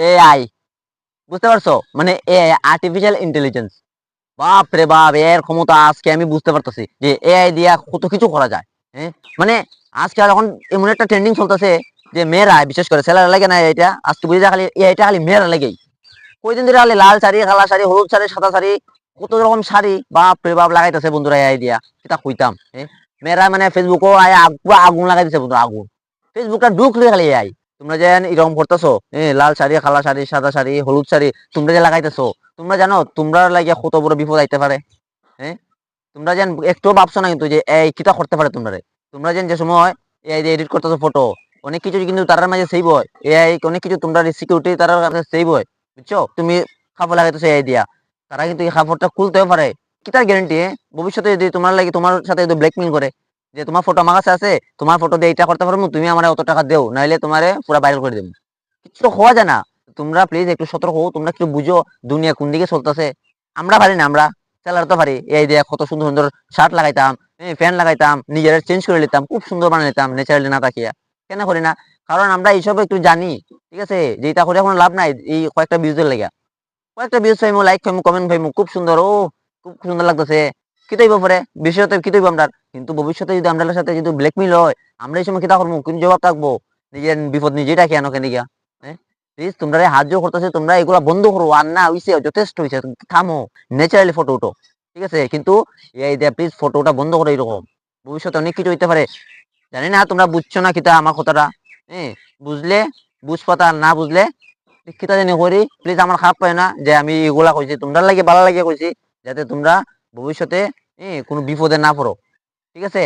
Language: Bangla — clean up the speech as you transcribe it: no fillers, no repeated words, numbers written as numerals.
এআই, বুঝতে পারছো? মানে এআই, আর্টিফিশিয়াল ইন্টেলিজেন্স। বাপ রে বাপ, এর ক্ষমতা আজকে আমি বুঝতে পারতেছি যে এআই দিয়া কত কিছু করা যায়। হ্যাঁ, মানে আজকে আর এখন এমন একটা ট্রেন্ডিং চলতেছে যে মেয়েরা, বিশেষ করে ছেলেরা লাগে না এটা, আজকে বুঝে যায় খালি এআইটা খালি মেয়েরা লেগেই। কয়দিন ধরে খালি লাল শাড়ি, কালা শাড়ি, হলুদ শাড়ি, সাদা শাড়ি, কত রকম শাড়ি বাপ রে বাপ লাগাইতেছে বন্ধুরা এআই দিয়া। সেটা কইতাম মেয়েরা মানে ফেসবুকও আয় পুরো আগুন লাগাইতেছে বন্ধুরা, আগুন। ফেসবুকটা ঢুকলে খালি এআই। তোমরা যেন এরকম করতেছো, লাল শাড়ি, কালা শাড়ি, সাদা শাড়ি, হলুদ শাড়ি, তোমরা যে লাগাইতেছো, তোমরা জানো তোমরা লাগিয়া কত বড় বিপদ আইতে পারে। হ্যাঁ, তোমরা যেন একটু ভাবছো না কিন্তু যে এই কিটা করতে পারে তোমরা। তোমরা যেন যে সময় এআই দিয়ে এডিট করতেছো ফটো, অনেক কিছু কিন্তু তার মাঝে সেভ হয়। এআই অনেক কিছু তোমরা সিকিউরিটি তার কাছে সেভ হয়, বুঝছো? তুমি কাপড় লাগাইতেছো এআই দিয়া, তারা কিন্তু এই কাপড়টা খুলতেও পারে। কি তার গ্যারান্টি? ভবিষ্যতে যদি তোমার লাগে, তোমার সাথে যদি ব্ল্যাকমেল করে যে তোমার ফটো আমার কাছে আছে, তোমার ফটো দিয়ে এটা করতে পারবো, তুমি আমার অত টাকা দেও, নাইলে তোমারে পুরো ভাইরাল করে দেবো। কিছু তো হওয়া যায় না। তোমরা প্লিজ একটু সতর্ক হও, তোমরা একটু বুঝো দুনিয়া কোন দিকে চলতেছে। আমরা পারি না, আমরা ছেলেরা তো পারি। এই দিয়ে কত সুন্দর সুন্দর শার্ট লাগাইতাম, প্যান্ট লাগাইতাম, নিজের চেঞ্জ করে নিতাম, খুব সুন্দর বানিয়ে নিতাম ন্যাচারালি না তাকিয়া। কেন করি না? কারণ আমরা এইসব একটু জানি। ঠিক আছে, যেটা করে এখন লাভ নাই এই কয়েকটা ভিউজের লেগে। কয়েকটা ভিউজ পাইমু, লাইক পাইমু, কমেন্ট পাইমু, খুব সুন্দর, ও খুব সুন্দর লাগতেছে। কি তৈব পরে ভবিষ্যতে কি তৈব আমরা? কিন্তু ভবিষ্যতে যদি আমরা সাথে যদি ব্ল্যাকমেল হয়, আমরা এই সময় কিতা করবো? কোন জবাব থাকবো? নিজের বিপদ নিজেই ডাকি আনো কেন গিয়া? হ্যাঁ, প্লিজ তোমরা সাহায্য করতেছে, তোমরা এগুলা বন্ধ করো। আর না হইছে, যথেষ্ট হইছে, থামো। ন্যাচারালি ফটো উঠো, ঠিক আছে? কিন্তু এই যে প্লিজ ফটোটা বন্ধ করো এরকম। ভবিষ্যতে অনেক কিছু হইতে পারে। জানি না তোমরা বুঝছো না কিতা আমার কথাটা। হ্যাঁ, বুঝলে বুঝ পাতা, না বুঝলে শিক্ষিত জানি করি। প্লিজ আমার খারাপ পায় না যে আমি এগুলা কইছি, তোমরা লাগে ভালো লাগে কইছি, যাতে তোমরা ভবিষ্যতে কোনো বিপদে না পড়ো, ঠিক আছে?